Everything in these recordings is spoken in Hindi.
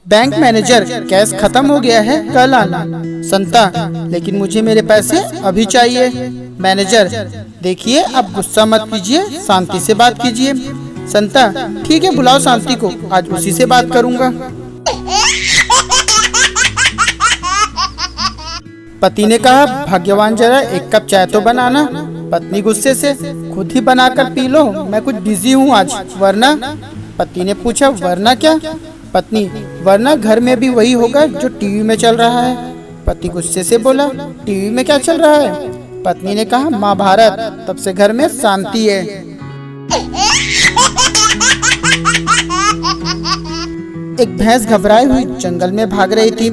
बैंक मैनेजर, कैश खत्म हो गया है, कल आना। संता, लेकिन मुझे मेरे पैसे अभी चाहिए। मैनेजर, देखिए अब गुस्सा मत कीजिए, शांति से बात कीजिए। संता, ठीक है, बुलाओ शांति को, आज उसी से बात करूंगा। पति ने कहा, भाग्यवान, जरा एक कप चाय तो बनाना। पत्नी गुस्से से, खुद ही बनाकर पी लो, मैं कुछ बिजी हूँ आज, वरना। पति ने पूछा, वरना क्या? पत्नी, वरना घर में भी वही होगा जो टीवी में चल रहा है। पति गुस्से से बोला, टीवी में क्या चल रहा है? पत्नी ने कहा, महाभारत, तब से घर में शांति है। एक भैंस घबराई हुई जंगल में भाग रही थी।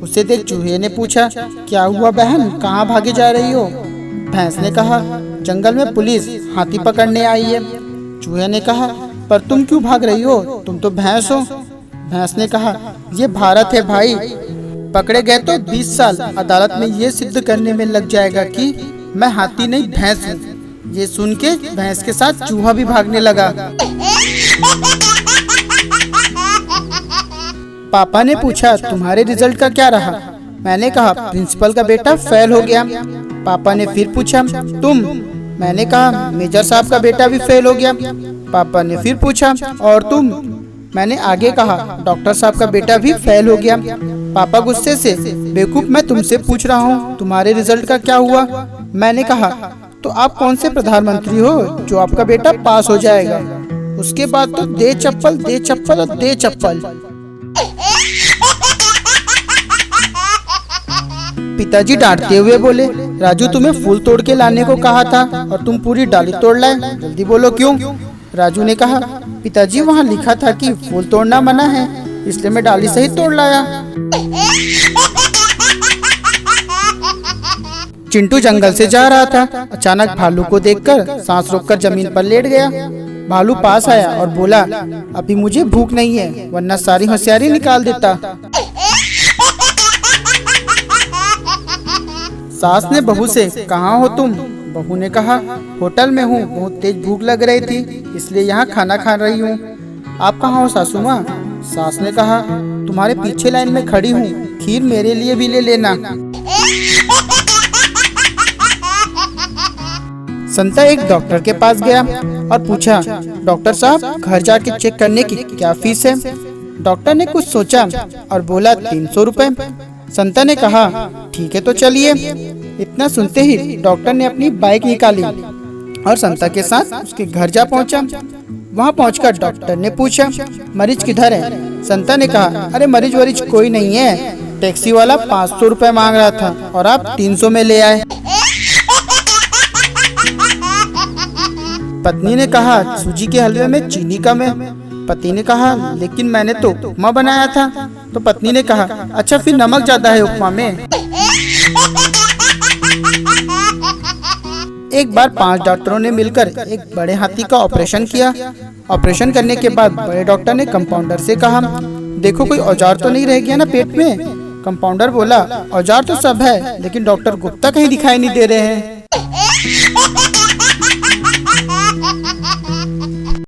उसे देख चूहे ने पूछा, क्या हुआ बहन, कहाँ भागे जा रही हो? भैंस ने कहा, जंगल में पुलिस हाथी पकड़ने आई है। चूहे ने कहा, पर तुम क्यों भाग रही हो, तुम तो भैंस हो। भैंस ने कहा, ये भारत है भाई, पकड़े गए तो 20 साल, अदालत में ये सिद्ध करने में लग जाएगा कि मैं हाथी नहीं भैंस हूँ। ये सुन के भैंस के साथ चूहा भी भागने लगा। पापा ने पूछा, तुम्हारे रिजल्ट का क्या रहा? मैंने कहा, प्रिंसिपल का बेटा फेल हो गया। पापा ने फिर पूछा, तुम? मैंने कहा, मेजर साहब का बेटा भी फेल हो गया। पापा ने फिर पूछा, और तुम? मैंने आगे कहा, डॉक्टर साहब का बेटा भी फेल हो गया। पापा गुस्से से, बेवकूफ, मैं तुमसे पूछ रहा हूँ तुम्हारे रिजल्ट का क्या हुआ? मैंने कहा, तो आप कौन से प्रधानमंत्री हो जो आपका बेटा पास हो जाएगा? उसके बाद तो दे चप्पल, दे चप्पल और दे चप्पल। पिताजी डांटते हुए बोले, राजू, तुम्हें फूल तोड़ के लाने को कहा था और तुम पूरी डाली तोड़ लाए, जल्दी बोलो क्यों? राजू ने कहा, पिताजी, वहाँ लिखा था कि फूल तोड़ना मना है, इसलिए मैं डाली सहित तोड़ लाया। चिंटू जंगल से जा रहा था, अचानक भालू को देखकर सांस रोककर जमीन पर लेट गया। भालू पास आया और बोला, अभी मुझे भूख नहीं है, वरना सारी होशियारी निकाल देता। सास ने बहू से, कहाँ हो तुम? बहू ने कहा, होटल में हूँ, बहुत तेज भूख लग रही थी, इसलिए यहाँ खाना खा रही हूँ। आप कहाँ हो सासू माँ? सास ने कहा, तुम्हारे पीछे लाइन में खड़ी हूँ, खीर मेरे लिए भी ले लेना। संता एक डॉक्टर के पास गया और पूछा, डॉक्टर साहब, घर जाके चेक करने की क्या फीस है? डॉक्टर ने कुछ सोचा और बोला, 300 रुपए। संता ने कहा, ठीक है, तो चलिए। इतना सुनते ही डॉक्टर ने अपनी बाइक निकाली और संता के साथ उसके घर जा पहुंचा। वहां पहुंचकर डॉक्टर ने पूछा, मरीज किधर है? संता ने कहा, अरे मरीज वरीज कोई नहीं है, टैक्सी वाला 500 रुपए मांग रहा था और आप 300 में ले आए। पत्नी ने कहा, सूजी के हलवे में चीनी कम है। पति ने कहा, लेकिन मैंने तो उपमा बनाया था। तो पत्नी ने कहा, अच्छा फिर नमक ज्यादा है उपमा में। एक बार 5 डॉक्टरों ने मिलकर एक बड़े हाथी का ऑपरेशन किया। ऑपरेशन करने के बाद बड़े डॉक्टर ने कंपाउंडर से कहा, देखो कोई औजार तो नहीं रह गया ना पेट में? कंपाउंडर बोला, औजार तो सब है, लेकिन डॉक्टर गुप्ता कहीं दिखाई नहीं दे रहे हैं।